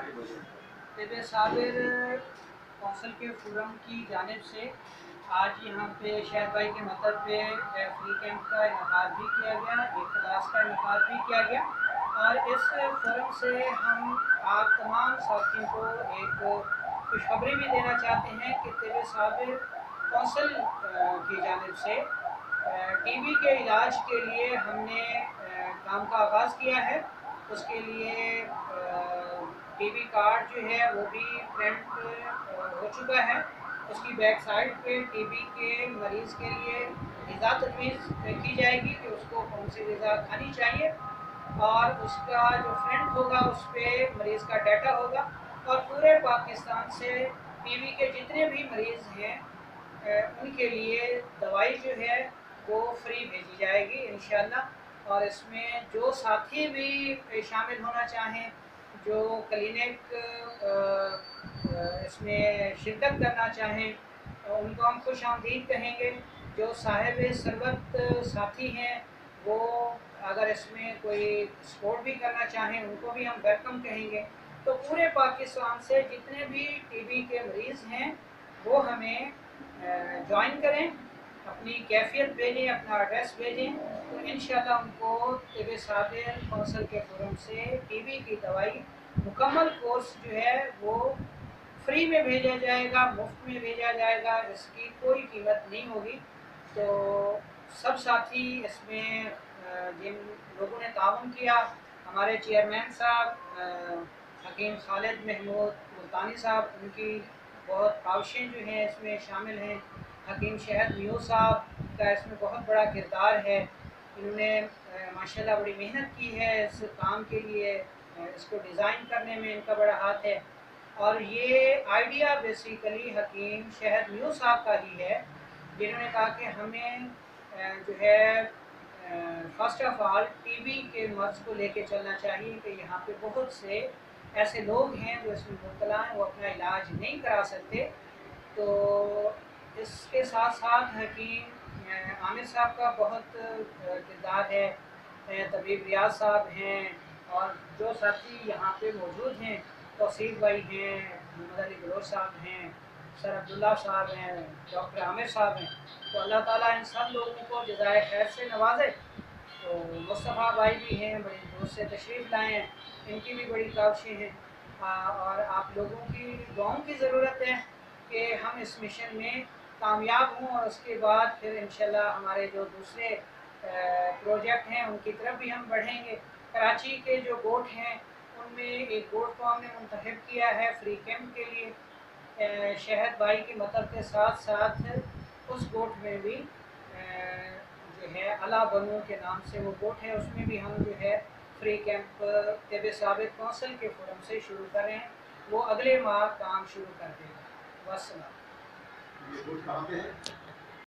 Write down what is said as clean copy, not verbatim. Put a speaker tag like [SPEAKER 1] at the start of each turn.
[SPEAKER 1] तब साबिर कौंसल के फोरम की जानिब से आज यहाँ पे शहर भाई के मतलब पे फ्री कैंप का इनकाद भी किया गया, एक क्लास का इनकाद भी किया गया। और इस फोरम से हम आप तमाम साथियों को एक खुशखबरी भी देना चाहते हैं कि तब साबिर कौंसल की जानिब से टीबी के इलाज के लिए हमने काम का आगाज़ किया है। उसके लिए टीबी कार्ड जो है वो भी प्रिंट हो चुका है। उसकी बैक साइड पे टीबी के मरीज़ के लिए ग़िज़ा तजवीज़ की जाएगी कि उसको कौन सी ग़िज़ा खानी चाहिए, और उसका जो फ्रंट होगा उस पर मरीज़ का डाटा होगा। और पूरे पाकिस्तान से टीबी के जितने भी मरीज़ हैं उनके लिए दवाई जो है वो फ्री भेजी जाएगी इंशाअल्लाह। और इसमें जो साथी भी शामिल होना चाहें, जो क्लिनिक इसमें शिरकत करना चाहें, उनको हम खुश आमदीद कहेंगे। जो साहिब सरबत साथी हैं वो अगर इसमें कोई सपोर्ट भी करना चाहें उनको भी हम वेलकम कहेंगे। तो पूरे पाकिस्तान से जितने भी टीबी के मरीज़ हैं वो हमें ज्वाइन करें, अपनी कैफियत भेजें, अपना एड्रेस भेजें, तो इंशाल्लाह उनको तब साबिर कौंसल के फोरम से टीबी की दवाई मुकम्मल कोर्स जो है वो फ्री में भेजा जाएगा, मुफ्त में भेजा जाएगा, इसकी कोई कीमत नहीं होगी। तो सब साथी इसमें जिन लोगों ने ताउन किया, हमारे चेयरमैन साहब हकीम खालिद महमूद मुल्तानी साहब, उनकी बहुत काविशें जो हैं इसमें शामिल हैं। हकीम शहद मियो साहब का इसमें बहुत बड़ा किरदार है। इन्होंने माशाल्लाह बड़ी मेहनत की है इस काम के लिए, इसको डिज़ाइन करने में इनका बड़ा हाथ है। और ये आइडिया बेसिकली हकीम शहद मियो साहब का ही है, जिन्होंने कहा कि हमें जो है फर्स्ट ऑफ ऑल टीबी के मर्ज़ को लेके चलना चाहिए कि यहाँ पे बहुत से ऐसे लोग हैं जो इसमें मुब्तला हैं, वो अपना इलाज नहीं करा सकते। तो इसके साथ साथ हकीम आमिर साहब का बहुत किरदार है, तबीब रियाज साहब हैं, और जो साथी यहाँ पे मौजूद हैं, तौसीफ भाई हैं, मोहम्मद अली बलोच साहब हैं, सर अब्दुल्ला साहब हैं, डॉक्टर आमिर साहब हैं। तो अल्लाह ताला इन सब लोगों को जज़ाए खैर से नवाजे। तो मुस्तफ़ा भाई भी हैं, बड़ी दूर से तशरीफ़ लाए हैं, इनकी भी बड़ी काविशें हैं। और आप लोगों की दुआओं की ज़रूरत है कि हम इस मिशन में कामयाब हों, और उसके बाद फिर इंशाल्लाह हमारे जो दूसरे प्रोजेक्ट हैं उनकी तरफ भी हम बढ़ेंगे। कराची के जो गोट हैं उनमें एक गोट को हमने मुंतखब किया है फ्री कैंप के लिए। शहद भाई के मतलब के साथ साथ उस गोट में भी जो है अला बनू के नाम से वो गोट है, उसमें भी हम जो है फ्री कैंप तब साबिर कौंसल के फोरम से शुरू कर रहे हैं। वो अगले माह काम शुरू कर देगा। वस्सलाम।